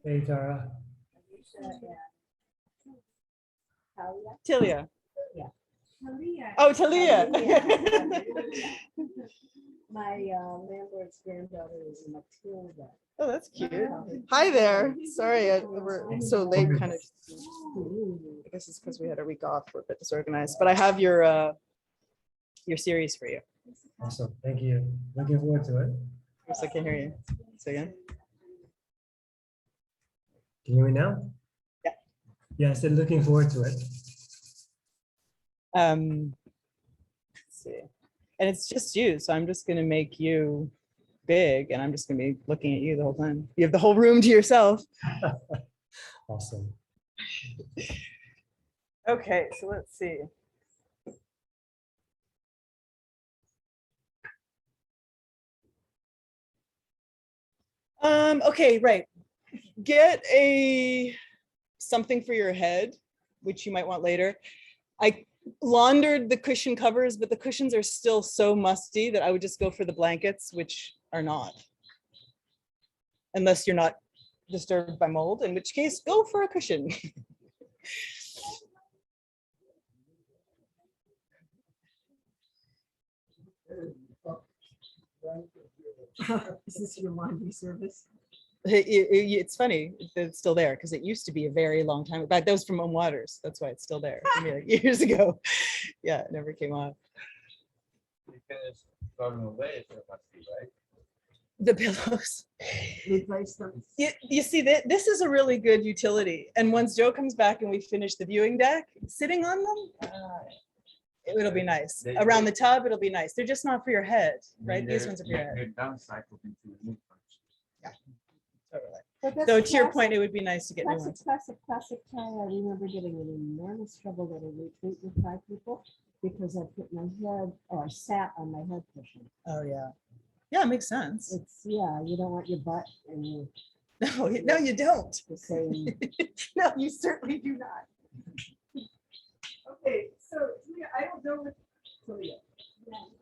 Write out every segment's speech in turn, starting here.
Hey, Tara. Tilia. Yeah. Oh, Talia. My landlord's granddaughter is Matilda. Oh, that's cute. Hi there. Sorry, we're so late. Kind of. I guess it's because we had a week off. We're a bit disorganized, but I have your series for you. Awesome. Thank you. Looking forward to it. Yes, I can hear you. Say again. Can you hear me now? Yeah. Yeah, I said looking forward to it. Let's see. And it's just you, so I'm just gonna make you big, and I'm just gonna be looking at you the whole time. You have the whole room to yourself. Awesome. Okay, so let's see. Okay, right. Get something for your head, which you might want later. I laundered the cushion covers, but the cushions are still so musty that I would just go for the blankets, which are not. Unless you're not disturbed by mold, in which case go for a cushion. Is this your laundry service? It's funny it's still there because it used to be a very long time. In fact, that was from Own Waters. That's why it's still there. Like years ago. Yeah, it never came off. You finished throwing away, so it must be, right? The pillows. Replace them. You see that this is a really good utility. And once Joe comes back and we finish the viewing deck, sitting on them, it'll be nice. Around the tub, it'll be nice. They're just not for your head, right? These ones are for your head. They're downcycled into a new function. Yeah. Totally. But that's So a to your classic- point, it would be nice to get new Classic, ones. classic time. I remember getting in enormous trouble at a retreat with 5 people because I put my head or sat on my head cushion. Oh yeah. Yeah, it makes sense. It's, yeah, you don't want your butt and you No, no, you don't. the same. No, you certainly do not. Okay, so Julia, I don't know what Julia.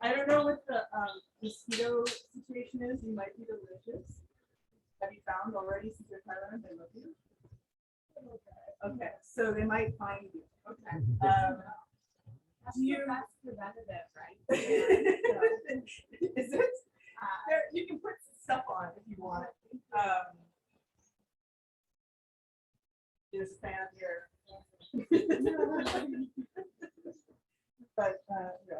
I don't know what the mosquito situation is. You might be delicious. Have you found already since you're Thailand they love you? Okay, so they might find you. Okay. That's preventative, right? Is it? There, you can put stuff on if you want. Just fan here. But no.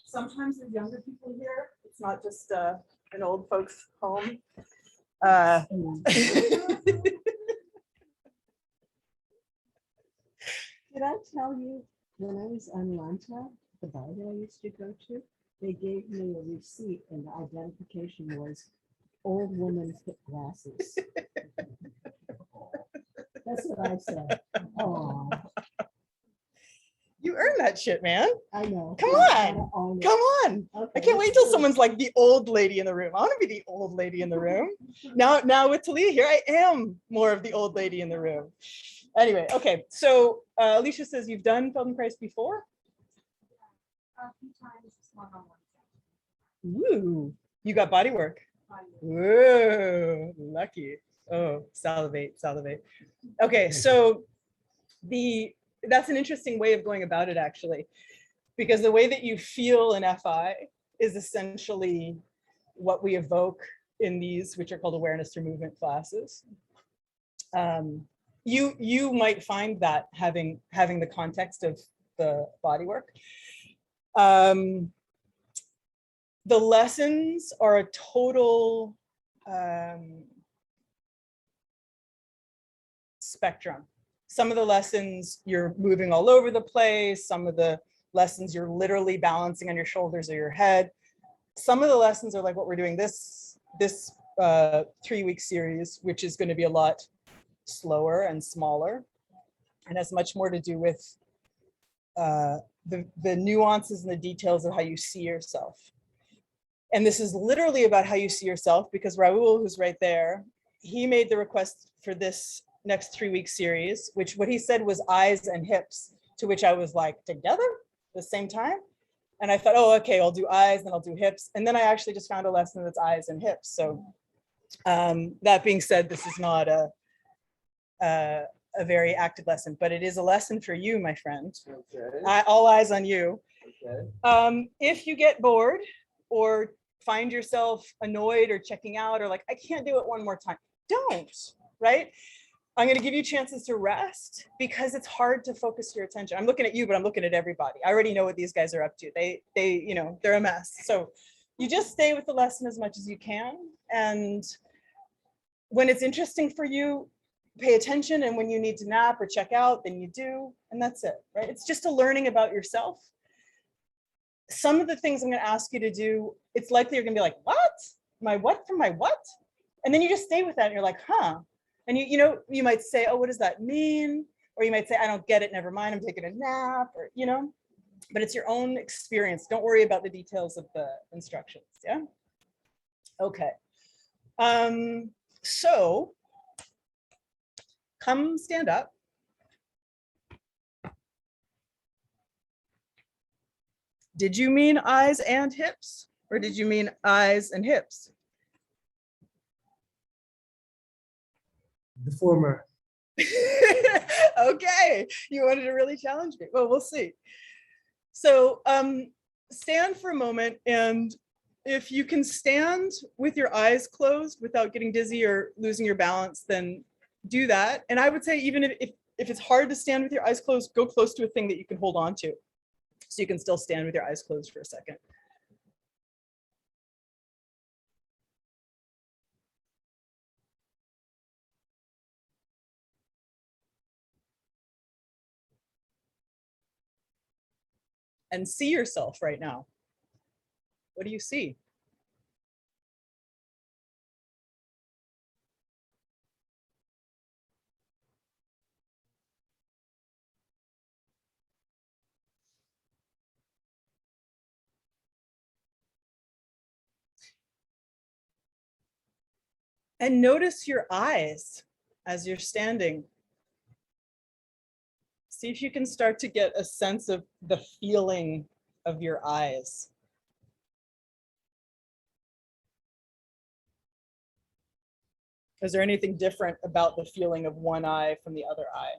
Sometimes there's younger people here. It's not just an old folks home. Did I tell you when I was on Lanta, the bar that I used to go to, they gave me a receipt and the identification was old woman fit glasses. That's what I said. Oh, You earned that shit, man. I know. Come I on. gotta own it. Come on. I Okay, can't wait let's till do it. someone's like the old lady in the room. I want to be the old lady in the room. Now with Talia here, I am more of the old lady in the room. Anyway, okay. So Alicia says you've done Feldenkrais before? A few times, one-on-one. Woo. You got body work. Whoa, lucky. Oh, salivate, salivate. Okay, so that's an interesting way of going about it, actually, because the way that you feel in FI is essentially what we evoke in these, which are called awareness through movement classes. You might find that having the context of the body work. The lessons are a total spectrum. Some of the lessons you're moving all over the place. Some of the lessons you're literally balancing on your shoulders or your head. Some of the lessons are like what we're doing this 3-week series, which is going to be a lot slower and smaller and has much more to do with the nuances and the details of how you see yourself. And this is literally about how you see yourself, because Raul, who's right there, he made the request for this next 3-week series, which what he said was eyes and hips, to which I was like, together at the same time? And I thought, oh, okay, I'll do eyes, then I'll do hips. And then I actually just found a lesson that's eyes and hips. So that being said, this is not a very active lesson, but it is a lesson for you, my friend. Okay. All eyes on you. Okay. If you get bored or find yourself annoyed or checking out or like, I can't do it one more time, don't, right? I'm going to give you chances to rest because it's hard to focus your attention. I'm looking at you, but I'm looking at everybody. I already know what these guys are up to. They, you know, they're a mess. So you just stay with the lesson as much as you can. And when it's interesting for you, pay attention. And when you need to nap or check out, then you do. And that's it, right? It's just a learning about yourself. Some of the things I'm going to ask you to do, it's likely you're going to be like, what? My what from my what? And then you just stay with that and you're like, huh? And you know, you might say, oh, what does that mean? Or you might say, I don't get it, never mind, I'm taking a nap, or, you know, but it's your own experience. Don't worry about the details of the instructions, yeah? Okay. So come stand up. Did you mean eyes and hips? Or did you mean eyes and hips? The former. Okay, you wanted to really challenge me. Well, we'll see. So stand for a moment, and if you can stand with your eyes closed without getting dizzy or losing your balance, then do that. And I would say even if it's hard to stand with your eyes closed, go close to a thing that you can hold on to. So you can still stand with your eyes closed for a second. And see yourself right now. What do you see? And notice your eyes as you're standing. See if you can start to get a sense of the feeling of your eyes. Is there anything different about the feeling of one eye from the other eye?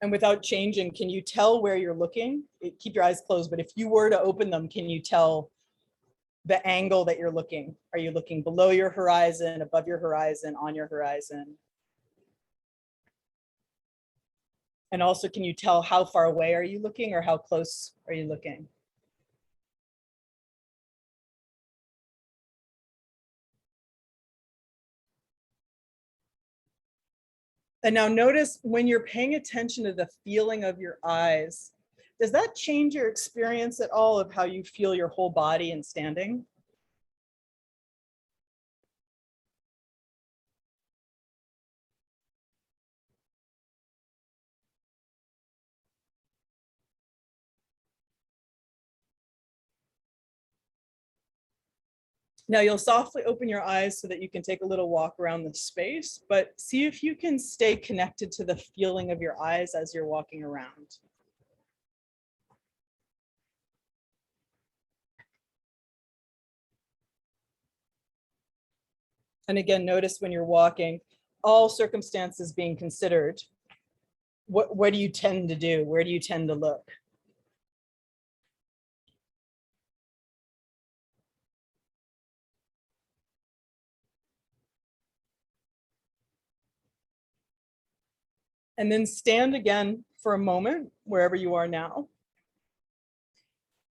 And without changing, can you tell where you're looking? Keep your eyes closed, but if you were to open them, can you tell the angle that you're looking? Are you looking below your horizon, above your horizon, on your horizon? And also, can you tell how far away are you looking or how close are you looking? And now notice when you're paying attention to the feeling of your eyes, does that change your experience at all of how you feel your whole body in standing? Now you'll softly open your eyes so that you can take a little walk around the space, but see if you can stay connected to the feeling of your eyes as you're walking around. And again, notice when you're walking, all circumstances being considered, what do you tend to do? Where do you tend to look? And then stand again for a moment, wherever you are now.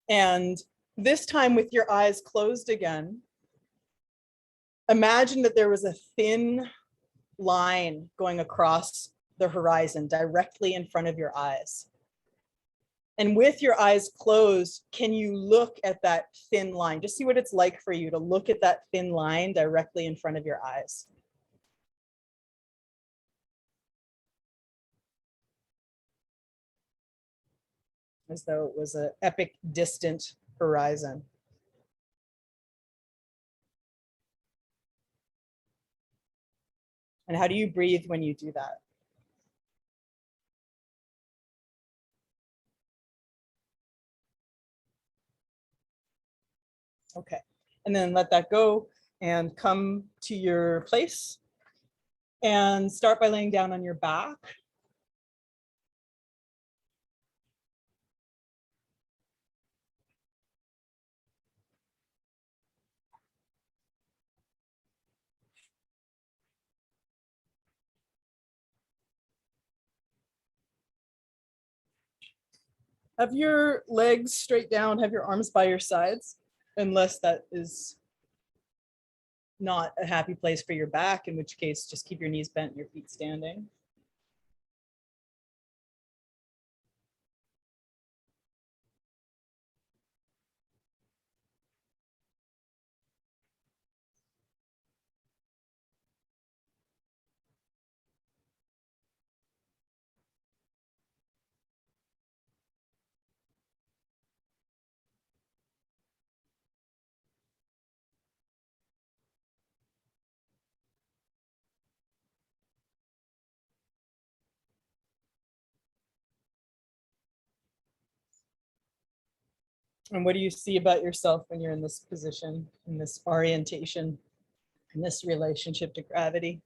And this time with your eyes closed again, imagine that there was a thin line going across the horizon directly in front of your eyes. And with your eyes closed, can you look at that thin line? Just see what it's like for you to look at that thin line directly in front of your eyes. as though it was an epic, distant horizon. And how do you breathe when you do that? Okay, and then let that go and come to your place and start by laying down on your back. Have your legs straight down, have your arms by your sides, unless that is not a happy place for your back, in which case just keep your knees bent and your feet standing. And what do you see about yourself when you're in this position, in this orientation, in this relationship to gravity?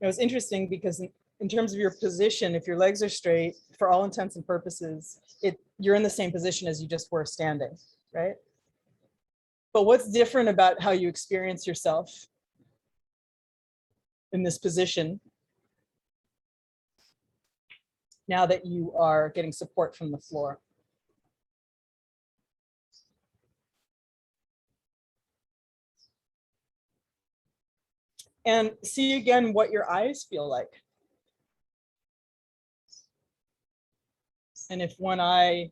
It was interesting because in terms of your position, if your legs are straight, for all intents and purposes, you're in the same position as you just were standing, right? But what's different about how you experience yourself in this position now that you are getting support from the floor? And see again what your eyes feel like. And if one eye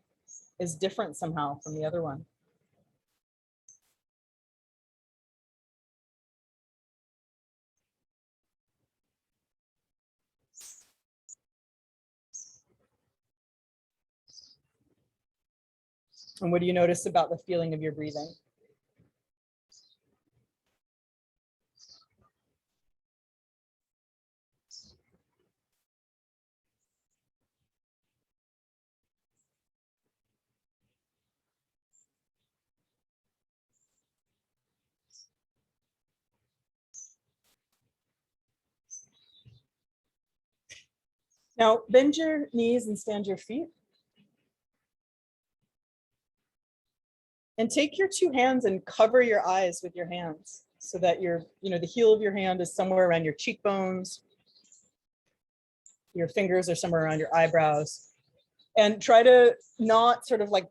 is different somehow from the other one. And what do you notice about the feeling of your breathing? Now, bend your knees and stand your feet. And take your two hands and cover your eyes with your hands so that the heel of your hand is somewhere around your cheekbones. Your fingers are somewhere around your eyebrows. And try to not sort of like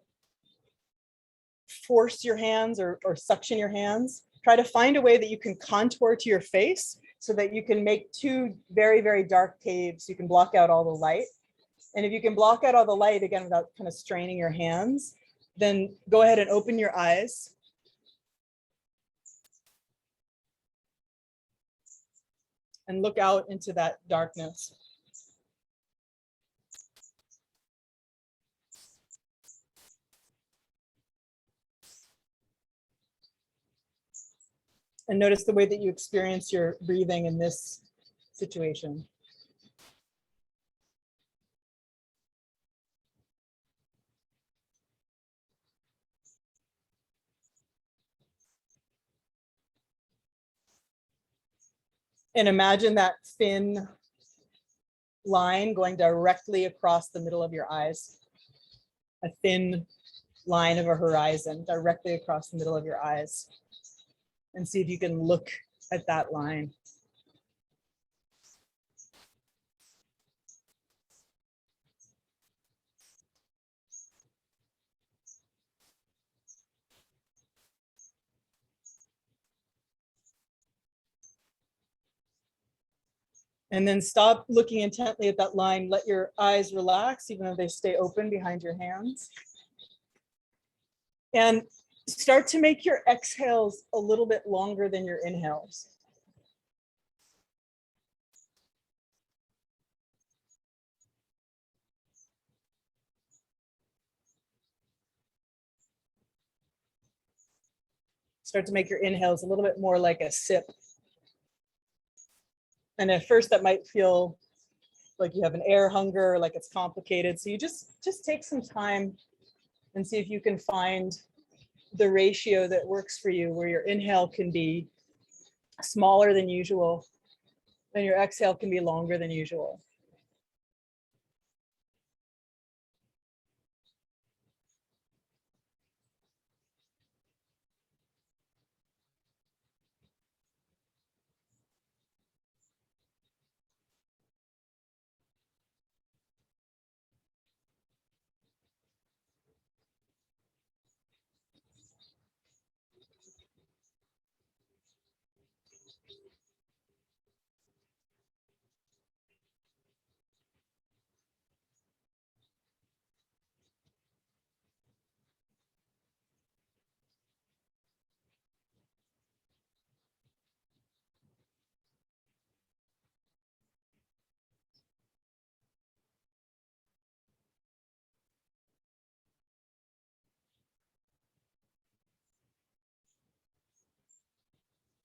force your hands or suction your hands. Try to find a way that you can contour to your face so that you can make two very, very dark caves. You can block out all the light. And if you can block out all the light, again, without kind of straining your hands, then go ahead and open your eyes. And look out into that darkness. And notice the way that you experience your breathing in this situation. And imagine that thin line going directly across the middle of your eyes. A thin line of a horizon directly across the middle of your eyes. And see if you can look at that line. And then stop looking intently at that line. Let your eyes relax, even though they stay open behind your hands. And start to make your exhales a little bit longer than your inhales. Start to make your inhales a little bit more like a sip. And at first that might feel like you have an air hunger, like it's complicated. So you just take some time and see if you can find the ratio that works for you, where your inhale can be smaller than usual and your exhale can be longer than usual.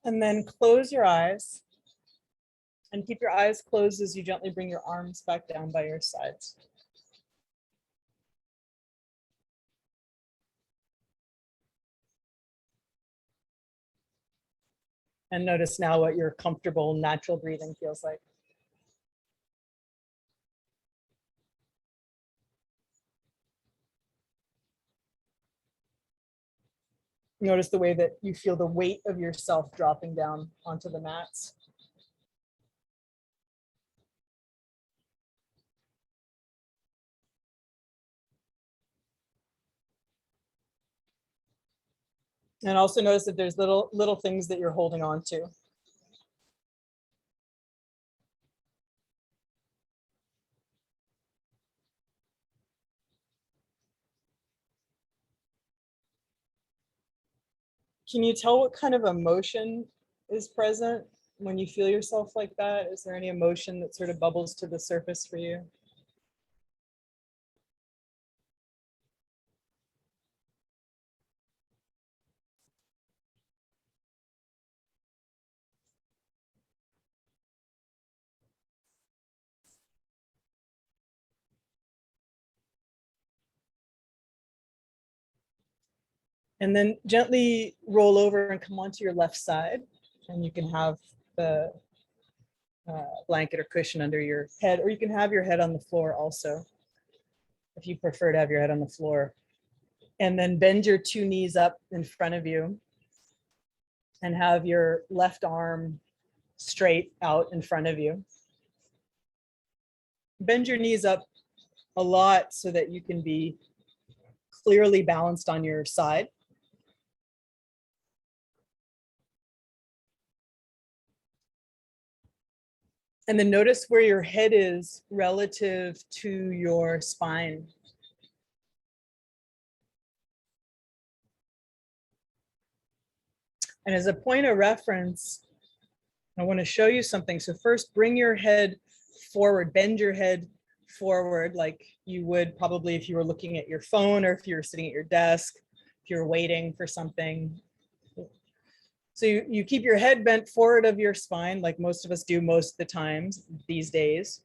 And then close your eyes and keep your eyes closed as you gently bring your arms back down by your sides. And notice now what your comfortable, natural breathing feels like. Notice the way that you feel the weight of yourself dropping down onto the mats. And also notice that there's little things that you're holding on to. Can you tell what kind of emotion is present when you feel yourself like that? Is there any emotion that sort of bubbles to the surface for you? And then gently roll over and come onto your left side. And you can have the blanket or cushion under your head, or you can have your head on the floor also, if you prefer to have your head on the floor. And then bend your two knees up in front of you and have your left arm straight out in front of you. Bend your knees up a lot so that you can be clearly balanced on your side. And then notice where your head is relative to your spine. And as a point of reference, I want to show you something. So first, bring your head forward, bend your head forward like you would probably if you were looking at your phone or if you were sitting at your desk, if you're waiting for something. So you keep your head bent forward of your spine like most of us do most of the times these days.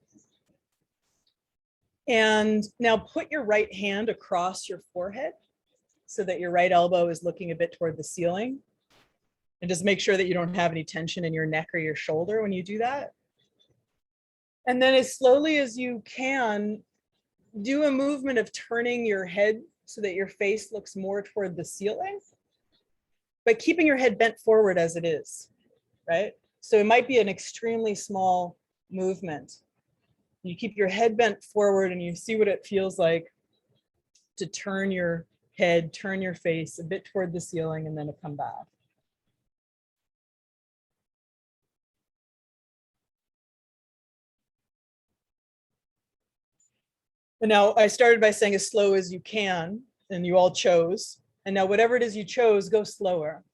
And now put your right hand across your forehead so that your right elbow is looking a bit toward the ceiling. And just make sure that you don't have any tension in your neck or your shoulder when you do that. And then as slowly as you can, do a movement of turning your head so that your face looks more toward the ceiling, but keeping your head bent forward as it is, right? So it might be an extremely small movement. You keep your head bent forward and you see what it feels like to turn your head, turn your face a bit toward the ceiling and then to come back. And now I started by saying as slow as you can, and you all chose. And now whatever it is you chose, go slower.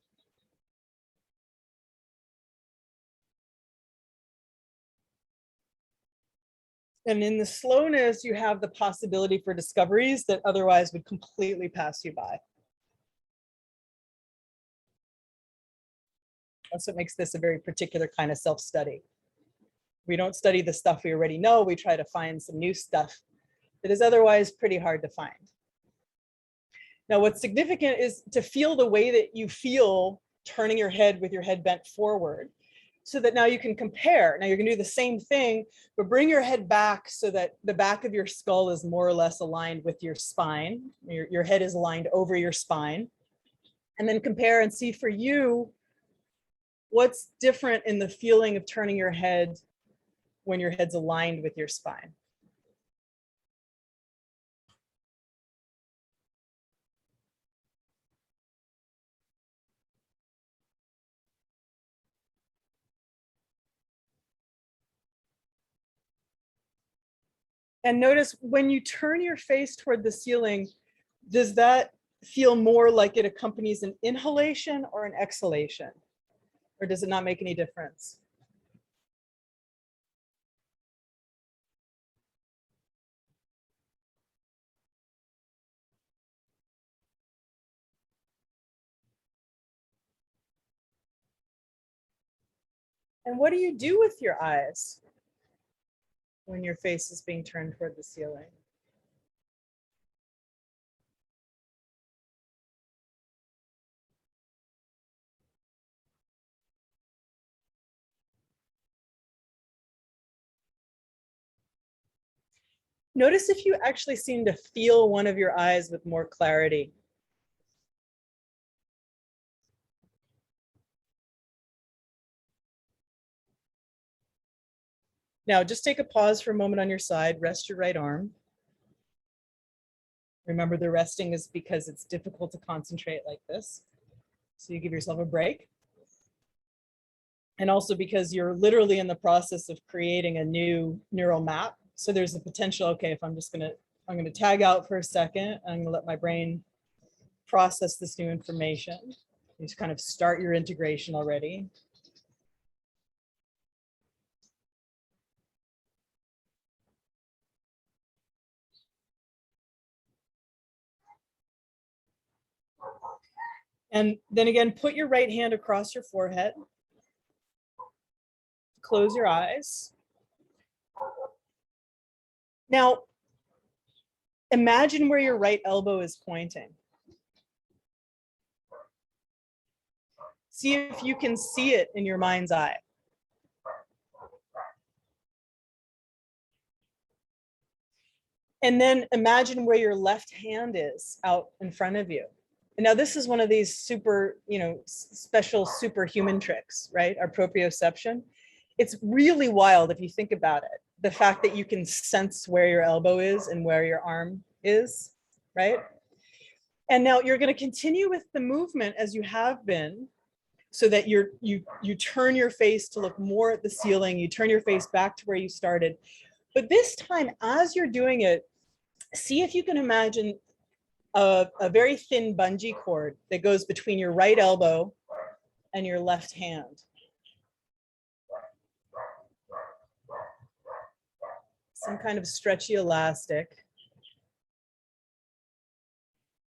And in the slowness, you have the possibility for discoveries that otherwise would completely pass you by. That's what makes this a very particular kind of self-study. We don't study the stuff we already know. We try to find some new stuff that is otherwise pretty hard to find. Now, what's significant is to feel the way that you feel turning your head with your head bent forward, so that now you can compare. Now you're going to do the same thing, but bring your head back so that the back of your skull is more or less aligned with your spine. Your head is aligned over your spine. And then compare and see for you, what's different in the feeling of turning your head when your head's aligned with your spine. And notice when you turn your face toward the ceiling, does that feel more like it accompanies an inhalation or an exhalation? Or does it not make any difference? And what do you do with your eyes when your face is being turned toward the ceiling? Notice if you actually seem to feel one of your eyes with more clarity. Now, just take a pause for a moment on your side, rest your right arm. Remember, the resting is because it's difficult to concentrate like this. So you give yourself a break. And also because you're literally in the process of creating a new neural map. So there's a potential, okay, if I'm gonna tag out for a second, I'm gonna let my brain process this new information. You just kind of start your integration already. And then again, put your right hand across your forehead. Close your eyes. Now, imagine where your right elbow is pointing. See if you can see it in your mind's eye. And then imagine where your left hand is out in front of you. And now this is one of these super, special superhuman tricks, right? Our proprioception. It's really wild if you think about it. The fact that you can sense where your elbow is and where your arm is, right? And now you're going to continue with the movement as you have been, so that you turn your face to look more at the ceiling, you turn your face back to where you started. But this time, as you're doing it, see if you can imagine a very thin bungee cord that goes between your right elbow and your left hand. Some kind of stretchy elastic.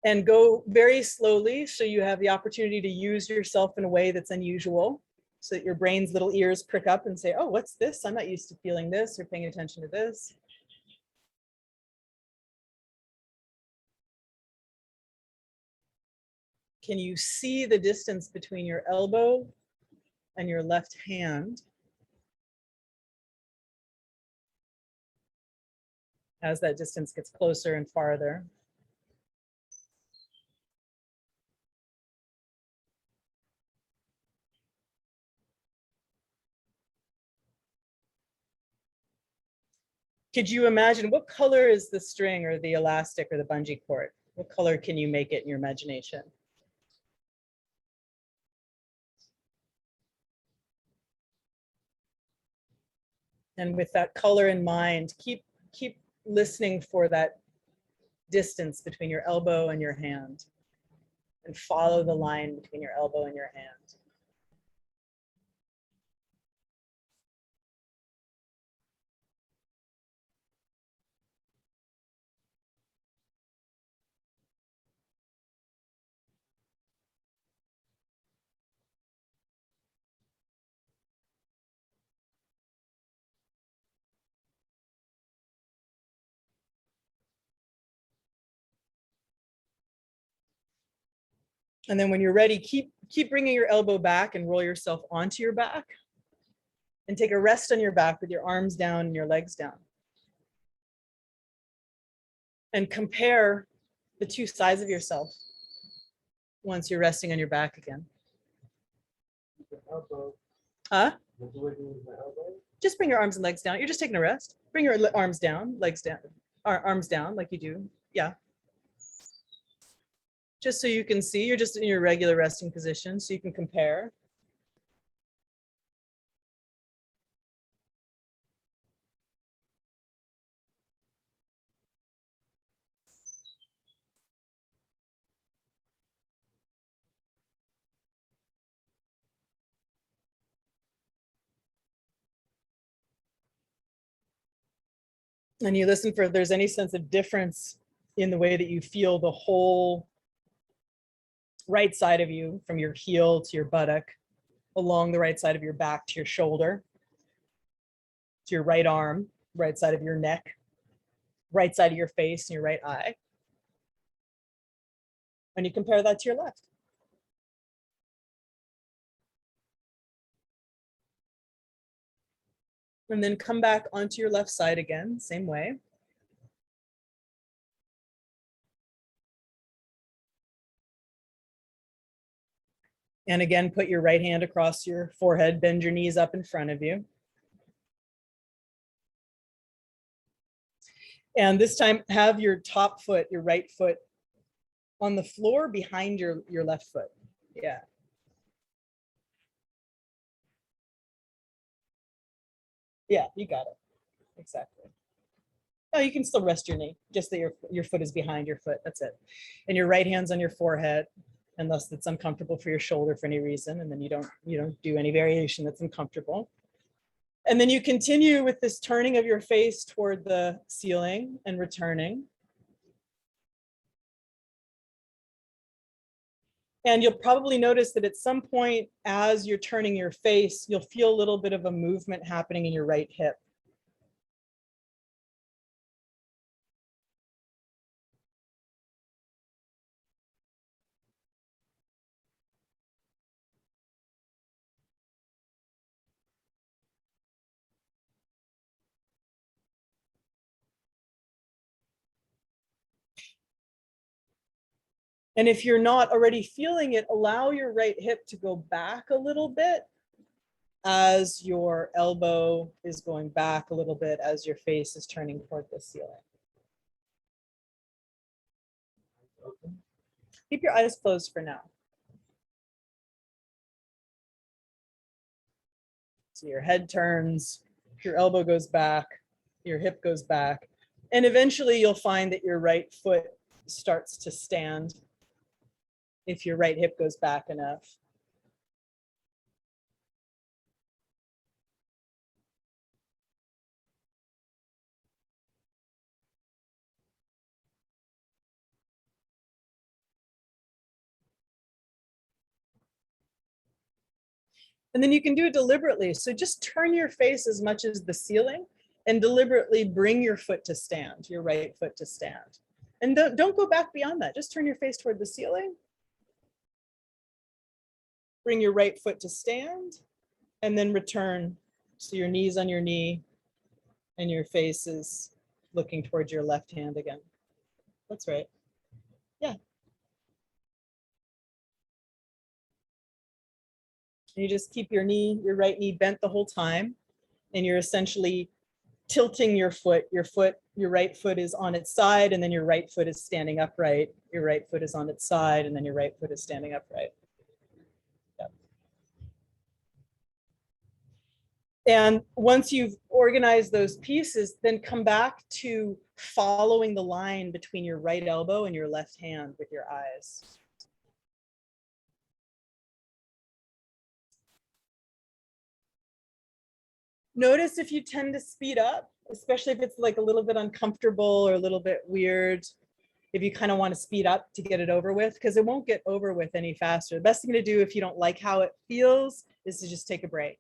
And go very slowly so you have the opportunity to use yourself in a way that's unusual, so that your brain's little ears prick up and say, oh, what's this? I'm not used to feeling this or paying attention to this. Can you see the distance between your elbow and your left hand as that distance gets closer and farther? Could you imagine what color is the string or the elastic or the bungee cord? What color can you make it in your imagination? And with that color in mind, keep listening for that distance between your elbow and your hand, and follow the line between your elbow and your hand. And then when you're ready, keep bringing your elbow back and roll yourself onto your back. And take a rest on your back with your arms down and your legs down. And compare the two sides of yourself once you're resting on your back again. Huh? Just bring your arms and legs down. You're just taking a rest. Bring your arms down, legs down, arms down like you do. Yeah. Just so you can see, you're just in your regular resting position so you can compare. And you listen for if there's any sense of difference in the way that you feel the whole right side of you, from your heel to your buttock, along the right side of your back to your shoulder, to your right arm, right side of your neck, right side of your face and your right eye. And you compare that to your left. And then come back onto your left side again, same way. And again, put your right hand across your forehead, bend your knees up in front of you. And this time, have your top foot, your right foot, on the floor behind your left foot. Yeah. Yeah, you got it. Exactly. Oh, you can still rest your knee, just that your foot is behind your foot. That's it. And your right hand's on your forehead, unless it's uncomfortable for your shoulder for any reason, and then you don't do any variation that's uncomfortable. And then you continue with this turning of your face toward the ceiling and returning. And you'll probably notice that at some point, as you're turning your face, you'll feel a little bit of a movement happening in your right hip. And if you're not already feeling it, allow your right hip to go back a little bit as your elbow is going back a little bit as your face is turning toward the ceiling. Keep your eyes closed for now. So your head turns, your elbow goes back, your hip goes back, and eventually you'll find that your right foot starts to stand if your right hip goes back enough. And then you can do it deliberately. So just turn your face as much as the ceiling and deliberately bring your foot to stand, your right foot to stand. And don't go back beyond that. Just turn your face toward the ceiling. Bring your right foot to stand and then return. So your knee's on your knee and your face is looking towards your left hand again. That's right. Yeah. And you just keep your right knee bent the whole time. And you're essentially tilting your right foot is on its side, and then your right foot is standing upright. Your right foot is on its side, and then your right foot is standing upright. Yep. And once you've organized those pieces, then come back to following the line between your right elbow and your left hand with your eyes. Notice if you tend to speed up, especially if it's like a little bit uncomfortable or a little bit weird, if you kind of want to speed up to get it over with, because it won't get over with any faster. The best thing to do if you don't like how it feels is to just take a break.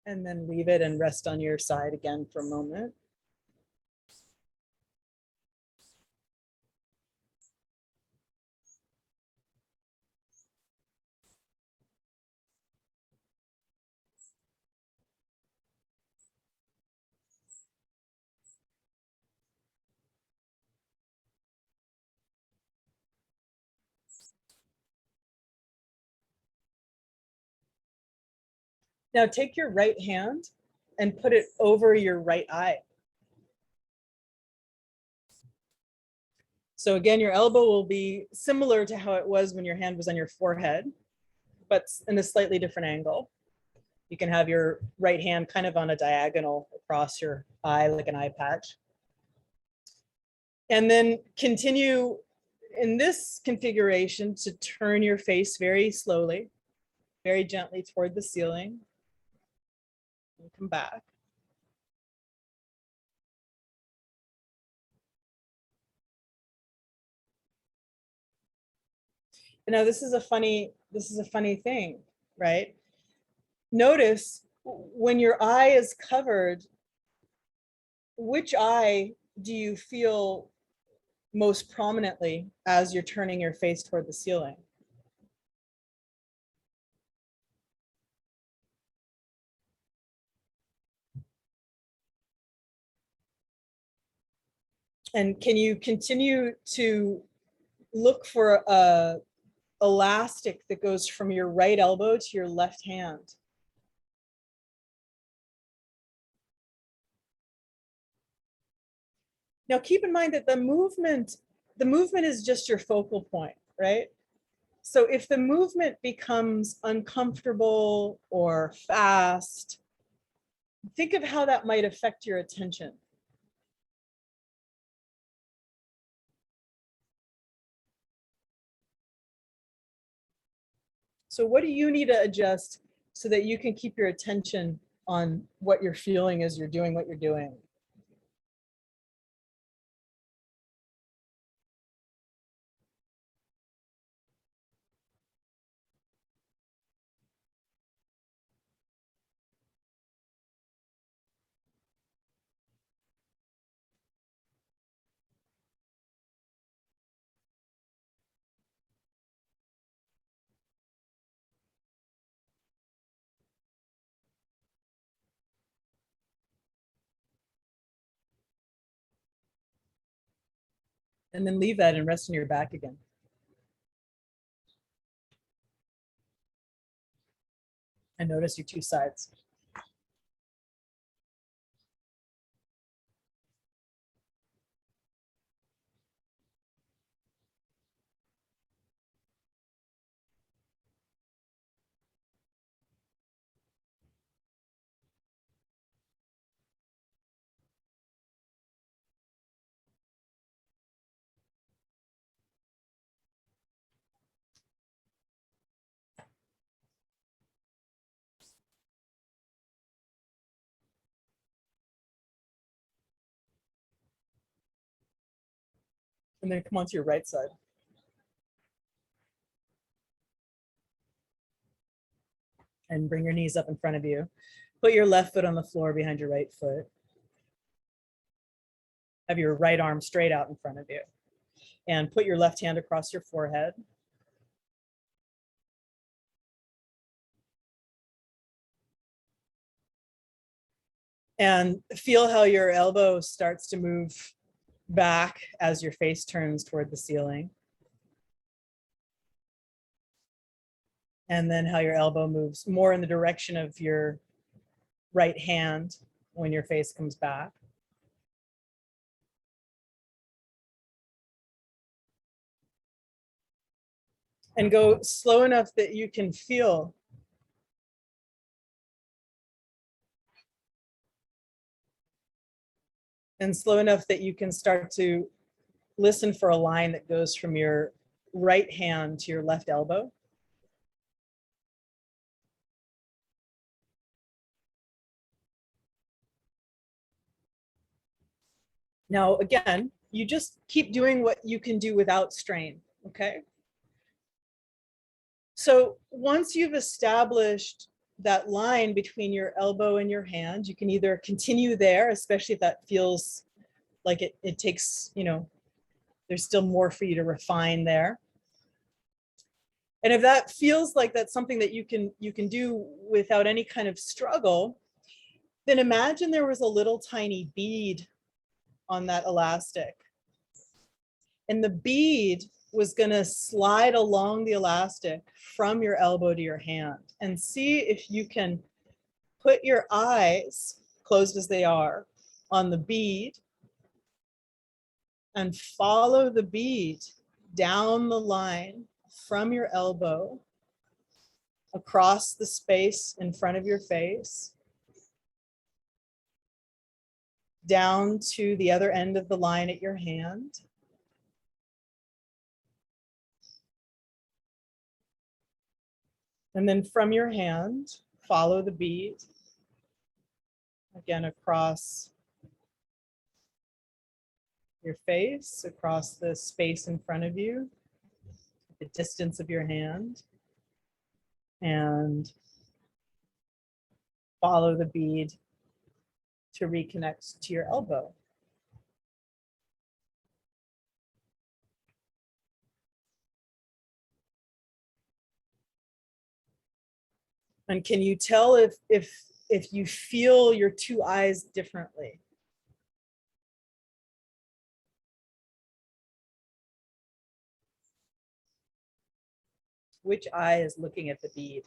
And then leave it and rest on your side again for a moment. Now take your right hand and put it over your right eye. So again, your elbow will be similar to how it was when your hand was on your forehead, but in a slightly different angle. You can have your right hand kind of on a diagonal across your eye, like an eye patch. And then continue in this configuration to turn your face very slowly, very gently toward the ceiling. And come back. Now this is a funny thing, right? Notice when your eye is covered, which eye do you feel most prominently as you're turning your face toward the ceiling? And can you continue to look for a elastic that goes from your right elbow to your left hand? Now keep in mind that the movement is just your focal point, right? So if the movement becomes uncomfortable or fast, think of how that might affect your attention. So what do you need to adjust so that you can keep your attention on what you're feeling as you're doing what you're doing? And then leave that and rest on your back again. And notice your two sides. And then come onto your right side. And bring your knees up in front of you. Put your left foot on the floor behind your right foot. Have your right arm straight out in front of you. And put your left hand across your forehead. And feel how your elbow starts to move back as your face turns toward the ceiling. And then how your elbow moves more in the direction of your right hand when your face comes back. And go slow enough that you can feel and slow enough that you can start to listen for a line that goes from your right hand to your left elbow. Now, again, you just keep doing what you can do without strain, okay? So once you've established that line between your elbow and your hand, you can either continue there, especially if that feels like it takes, you know, there's still more for you to refine there. And if that feels like that's something that you can do without any kind of struggle, then imagine there was a little tiny bead on that elastic. And the bead was going to slide along the elastic from your elbow to your hand, and see if you can put your eyes, closed as they are, on the bead and follow the bead down the line from your elbow across the space in front of your face, down to the other end of the line at your hand. And then from your hand, follow the bead again across your face, across the space in front of you, the distance of your hand, and follow the bead to reconnect to your elbow. And can you tell if you feel your two eyes differently? Which eye is looking at the bead?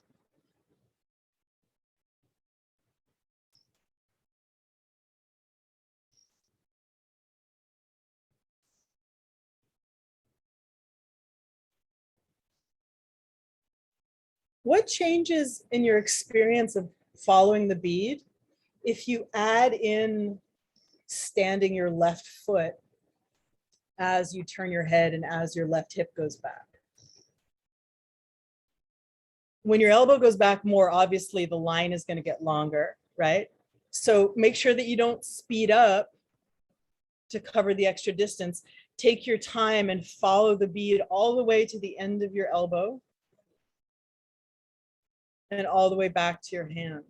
What changes in your experience of following the bead if you add in standing your left foot as you turn your head and as your left hip goes back? When your elbow goes back more, obviously the line is going to get longer, right? So make sure that you don't speed up to cover the extra distance. Take your time and follow the bead all the way to the end of your elbow and all the way back to your hand.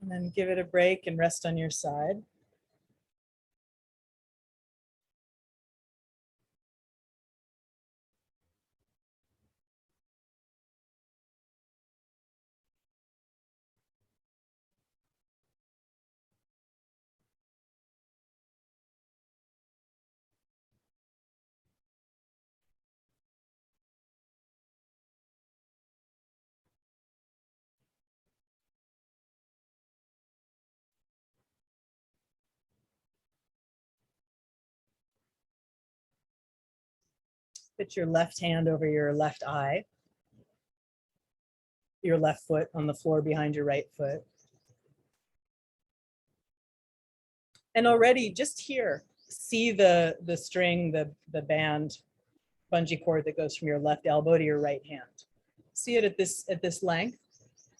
And then give it a break and rest on your side. Put your left hand over your left eye, your left foot on the floor behind your right foot. And already just here, see the string, the band, bungee cord that goes from your left elbow to your right hand. See it at this length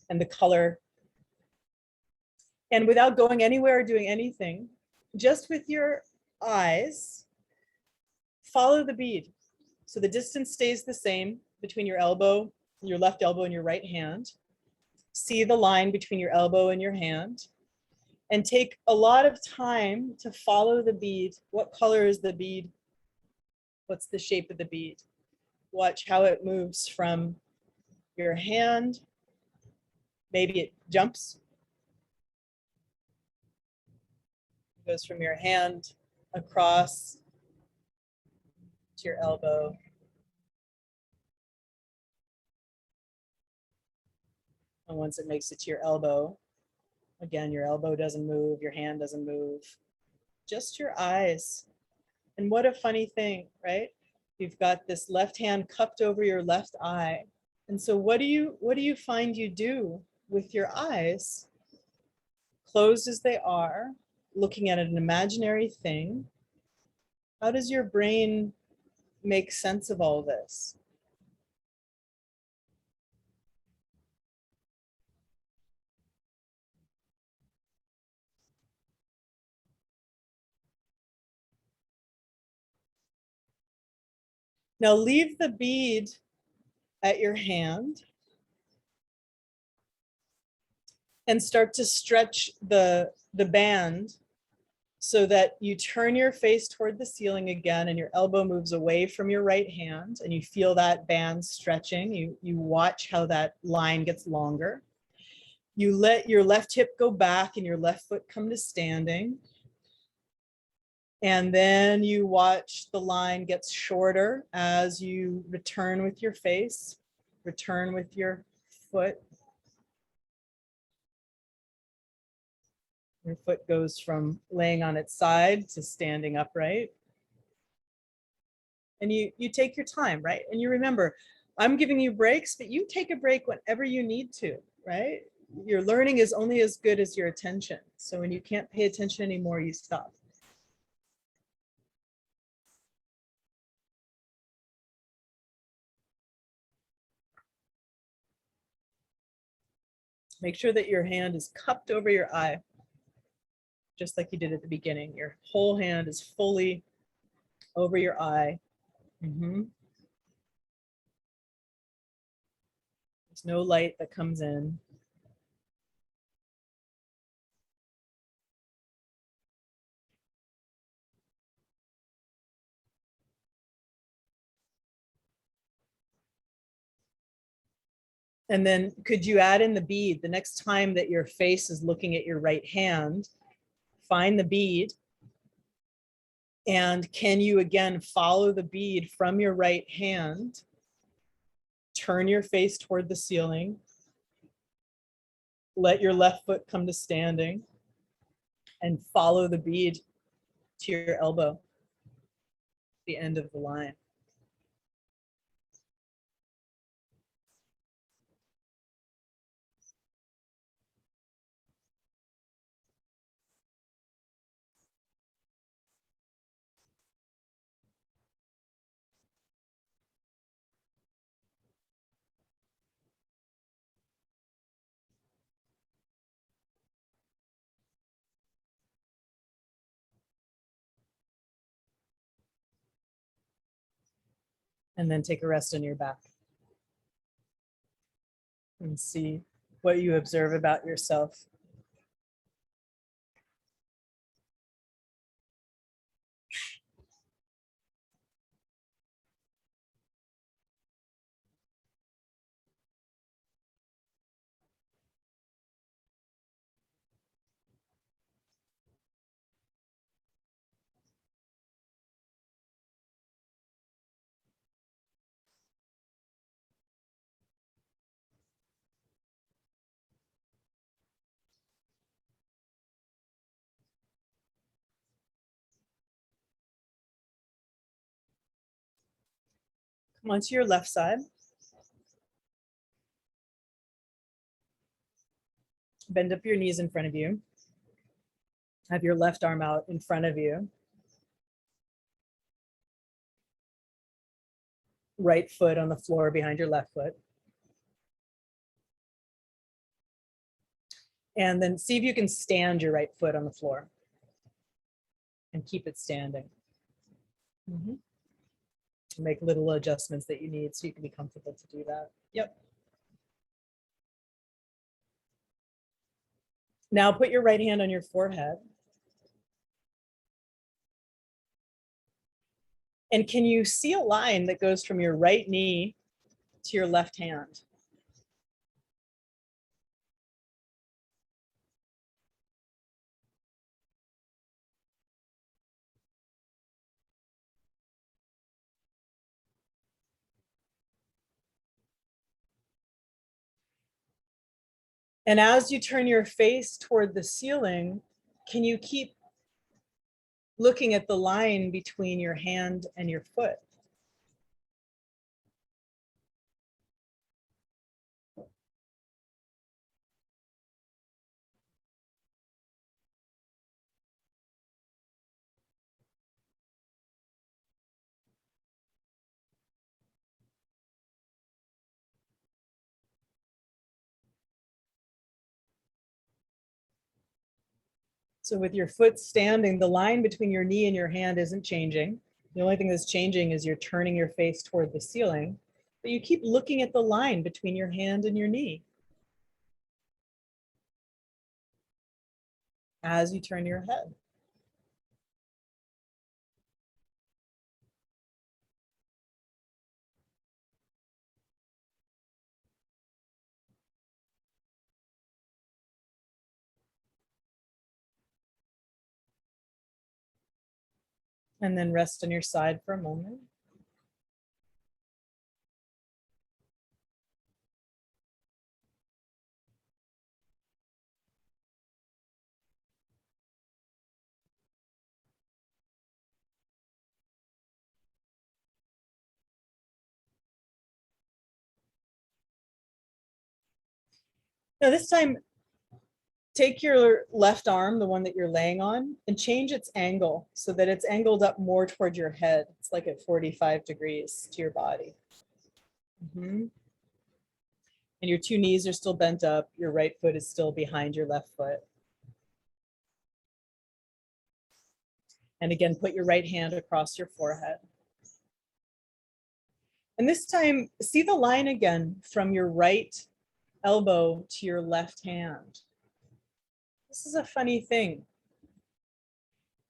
and the color. And without going anywhere or doing anything, just with your eyes, follow the bead. So the distance stays the same between your elbow, your left elbow and your right hand. See the line between your elbow and your hand, and take a lot of time to follow the bead. What color is the bead? What's the shape of the bead? Watch how it moves from your hand. Maybe it jumps. Goes from your hand across to your elbow. And once it makes it to your elbow, again, your elbow doesn't move, your hand doesn't move, just your eyes. And what a funny thing, right? You've got this left hand cupped over your left eye. And so what do you find you do with your eyes, closed as they are, looking at an imaginary thing? How does your brain make sense of all this? Now leave the bead at your hand and start to stretch the band so that you turn your face toward the ceiling again and your elbow moves away from your right hand and you feel that band stretching. You watch how that line gets longer. You let your left hip go back and your left foot come to standing. And then you watch the line gets shorter as you return with your face, return with your foot. Your foot goes from laying on its side to standing upright. And you take your time, right? And you remember, I'm giving you breaks, but you take a break whenever you need to, right? Your learning is only as good as your attention. So when you can't pay attention anymore, you stop. Make sure that your hand is cupped over your eye, just like you did at the beginning. Your whole hand is fully over your eye. There's no light that comes in. And then could you add in the bead? The next time that your face is looking at your right hand, find the bead. And can you again follow the bead from your right hand? Turn your face toward the ceiling. Let your left foot come to standing and follow the bead to your elbow, the end of the line. And then take a rest on your back. And see what you observe about yourself. Come onto your left side. Bend up your knees in front of you. Have your left arm out in front of you. Right foot on the floor behind your left foot. And then see if you can stand your right foot on the floor. and keep it standing. Mhm. Make little adjustments that you need so you can be comfortable to do that. Yep. Now put your right hand on your forehead. And can you see a line that goes from your right knee to your left hand? And as you turn your face toward the ceiling, can you keep looking at the line between your hand and your foot? So with your foot standing, the line between your knee and your hand isn't changing. The only thing that's changing is you're turning your face toward the ceiling, but you keep looking at the line between your hand and your knee as you turn your head. And then rest on your side for a moment. Now this time, take your left arm, the one that you're laying on, and change its angle so that it's angled up more toward your head. It's like at 45 degrees to your body. And your two knees are still bent up. Your right foot is still behind your left foot. And again, put your right hand across your forehead. And this time, see the line again from your right elbow to your left hand. This is a funny thing.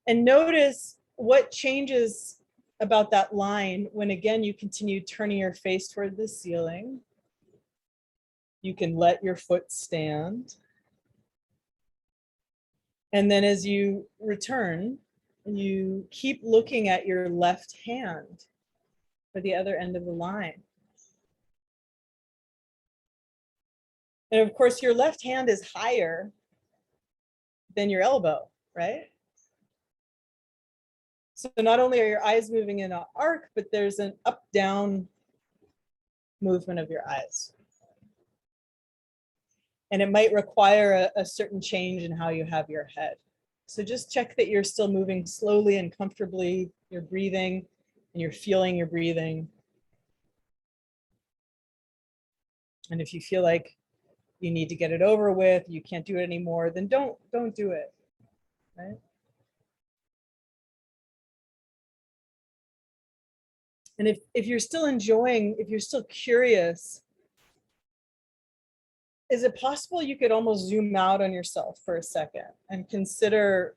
And notice what changes about that line when, again, you continue turning your face toward the ceiling. You can let your foot stand. And then as you return, you keep looking at your left hand for the other end of the line. And of course, your left hand is higher than your elbow, right? So not only are your eyes moving in an arc, but there's an up-down movement of your eyes. And it might require a certain change in how you have your head. So just check that you're still moving slowly and comfortably, you're breathing, and you're feeling your breathing. And if you feel like you need to get it over with, you can't do it anymore, then don't do it, right? And if you're still enjoying, if you're still curious, is it possible you could almost zoom out on yourself for a second and consider,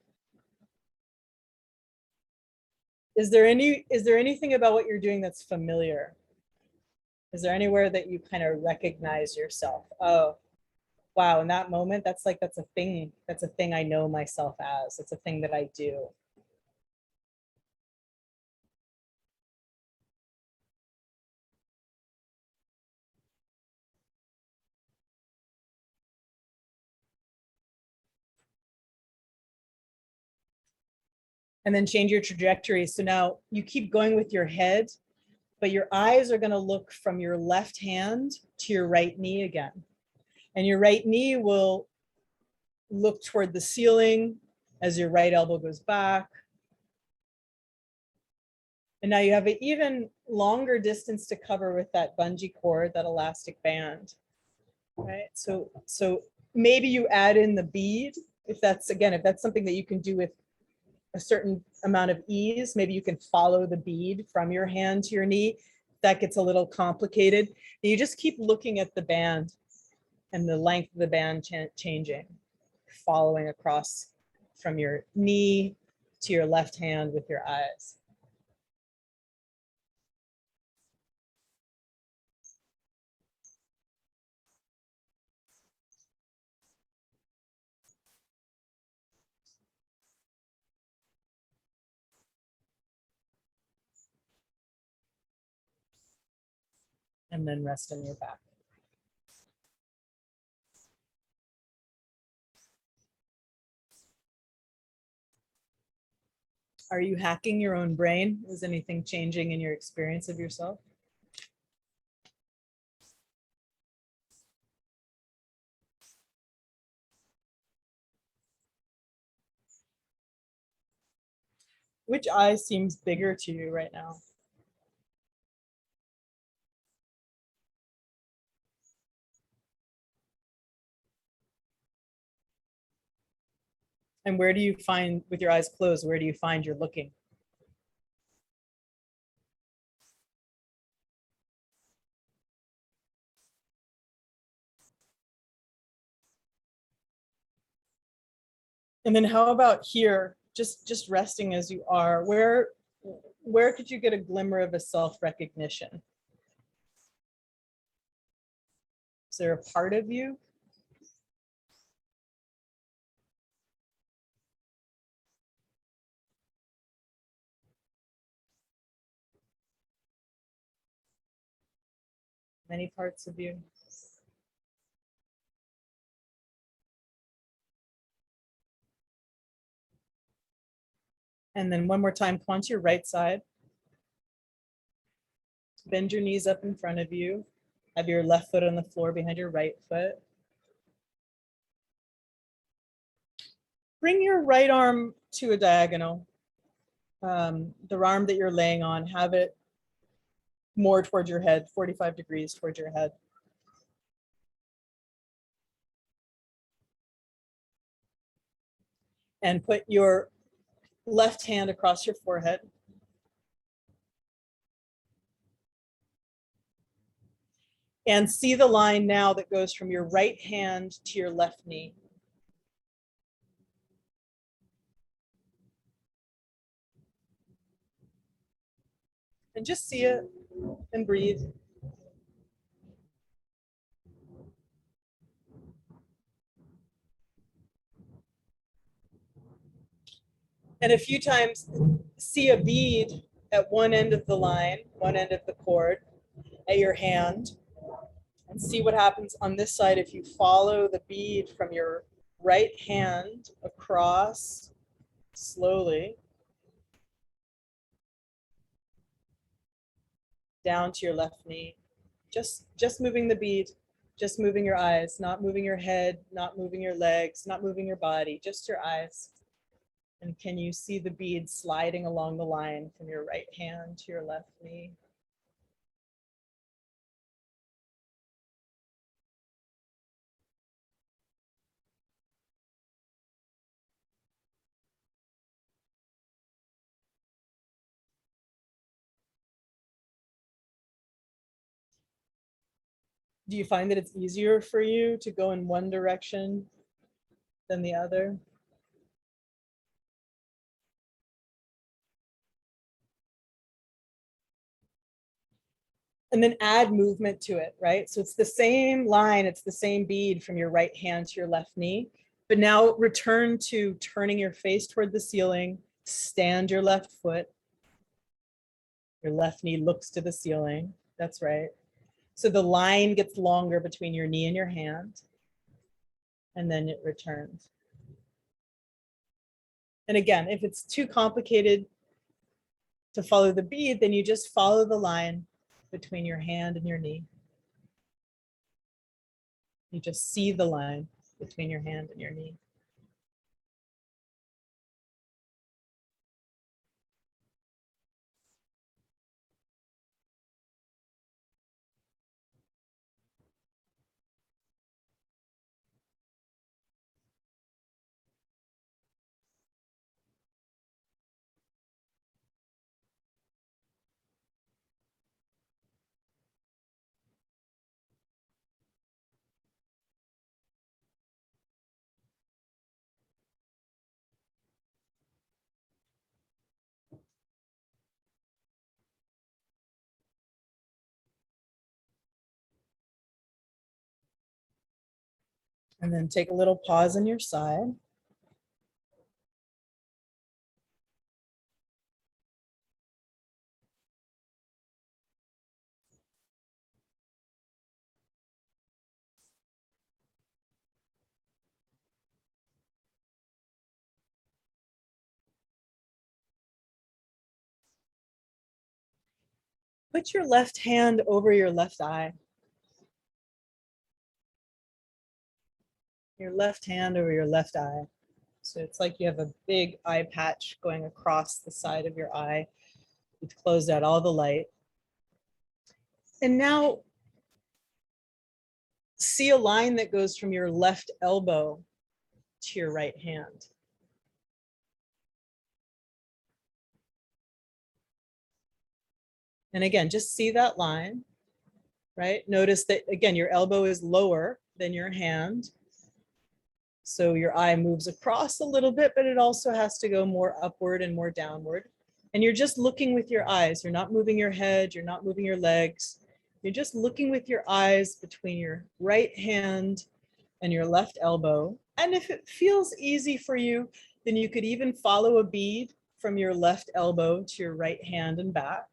is there anything about what you're doing that's familiar? Is there anywhere that you kind of recognize yourself? Oh, wow, in that moment, that's a thing I know myself as. It's a thing that I do. And then change your trajectory. So now you keep going with your head, but your eyes are going to look from your left hand to your right knee again. And your right knee will look toward the ceiling as your right elbow goes back. And now you have an even longer distance to cover with that bungee cord, that elastic band, right? So maybe you add in the bead, if that's something that you can do with a certain amount of ease. Maybe you can follow the bead from your hand to your knee. That gets a little complicated. You just keep looking at the band and the length of the band changing, following across from your knee to your left hand with your eyes. And then rest on your back. Are you hacking your own brain? Is anything changing in your experience of yourself? Which eye seems bigger to you right now? And where do you find, with your eyes closed, where do you find you're looking? And then how about here, just resting as you are, where could you get a glimmer of a self-recognition? Is there a part of you? Many parts of you? And then one more time, come onto your right side. Bend your knees up in front of you. Have your left foot on the floor behind your right foot. Bring your right arm to a diagonal. The arm that you're laying on, have it more towards your head, 45 degrees towards your head. And put your left hand across your forehead. And see the line now that goes from your right hand to your left knee. And just see it and breathe. And a few times see a bead at one end of the line, one end of the cord at your hand, and see what happens on this side if you follow the bead from your right hand across slowly down to your left knee. Just moving the bead, just moving your eyes, not moving your head, not moving your legs, not moving your body, just your eyes. And can you see the bead sliding along the line from your right hand to your left knee? Do you find that it's easier for you to go in one direction than the other? And then add movement to it, right? So it's the same line, it's the same bead from your right hand to your left knee, but now return to turning your face toward the ceiling, stand your left foot, your left knee looks to the ceiling, that's right. So the line gets longer between your knee and your hand, and then it returns. And again, if it's too complicated to follow the bead, then you just follow the line between your hand and your knee. You just see the line between your hand and your knee. And then take a little pause on your side. Put your left hand over your left eye. Your left hand over your left eye. So it's like you have a big eye patch going across the side of your eye. You've closed out all the light. And now see a line that goes from your left elbow to your right hand. And again, just see that line, right? Notice that, again, your elbow is lower than your hand. So your eye moves across a little bit, but it also has to go more upward and more downward. And you're just looking with your eyes. You're not moving your head. You're not moving your legs. You're just looking with your eyes between your right hand and your left elbow. And if it feels easy for you, then you could even follow a bead from your left elbow to your right hand and back.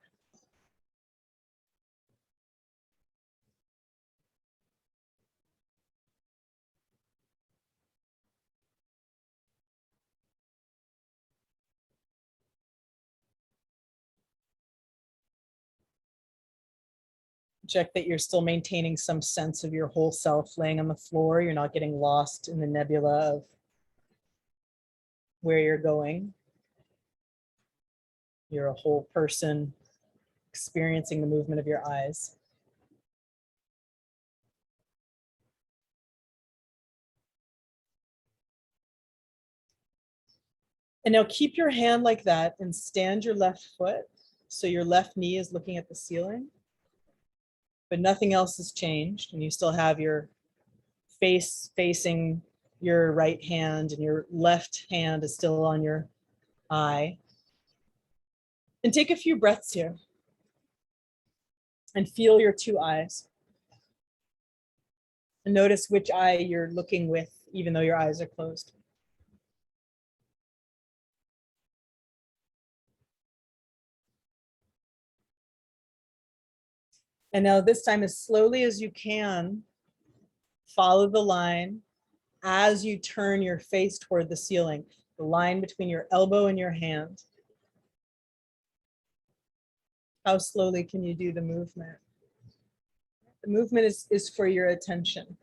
Check that you're still maintaining some sense of your whole self laying on the floor. You're not getting lost in the nebula of where you're going. You're a whole person experiencing the movement of your eyes. And now keep your hand like that and stand your left foot. So your left knee is looking at the ceiling, but nothing else has changed. And you still have your face facing your right hand and your left hand is still on your eye. And take a few breaths here and feel your two eyes. And notice which eye you're looking with, even though your eyes are closed. And now this time, as slowly as you can, follow the line as you turn your face toward the ceiling, the line between your elbow and your hand. How slowly can you do the movement? The movement is for your attention.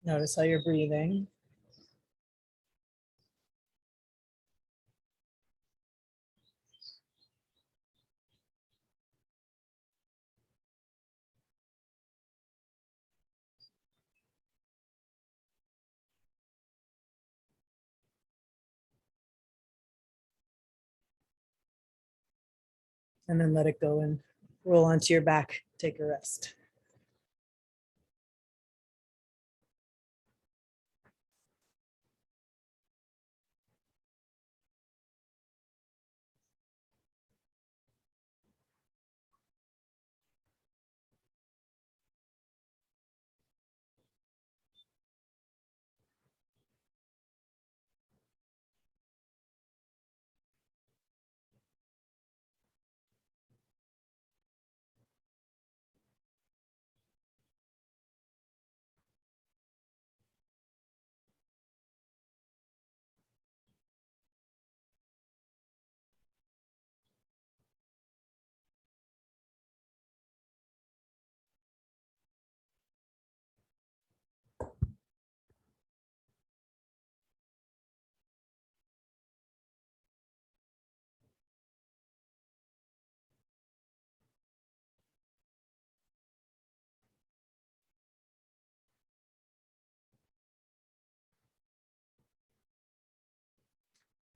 Notice how you're breathing. And then let it go and roll onto your back. Take a rest.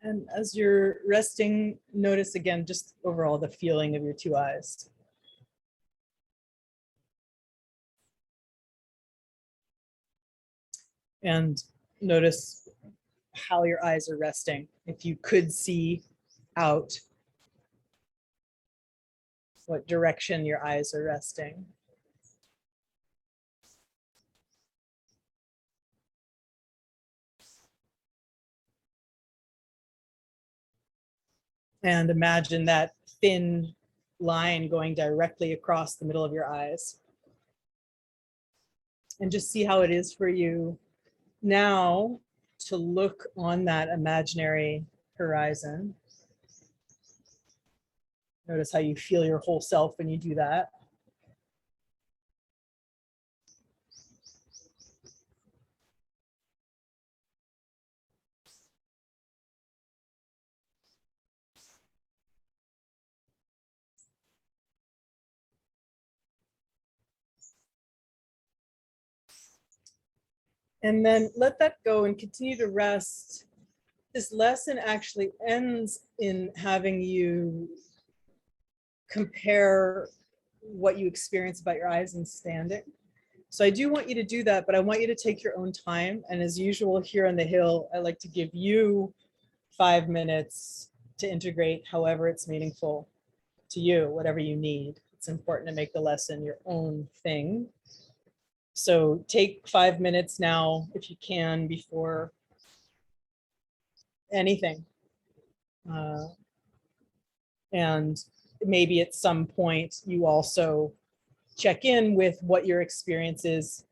And as you're resting, notice again, just overall the feeling of your two eyes. And notice how your eyes are resting. If you could see out, what direction your eyes are resting. And imagine that thin line going directly across the middle of your eyes. And just see how it is for you now to look on that imaginary horizon. Notice how you feel your whole self when you do that. And then let that go and continue to rest. This lesson actually ends in having you compare what you experience about your eyes and standing. So I do want you to do that, but I want you to take your own time. And as usual here on the Hill, I like to give you 5 minutes to integrate however it's meaningful to you, whatever you need. It's important to make the lesson your own thing. So take 5 minutes now, if you can, before anything. And maybe at some point you also check in with what your experience is,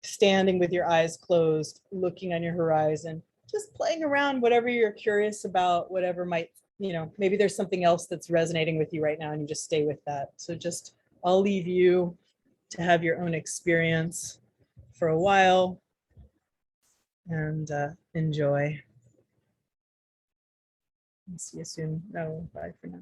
standing with your eyes closed, looking on your horizon, just playing around, whatever you're curious about, whatever might, maybe there's something else that's resonating with you right now and you just stay with that. So just, I'll leave you to have your own experience for a while and enjoy. See you soon. No, bye for now.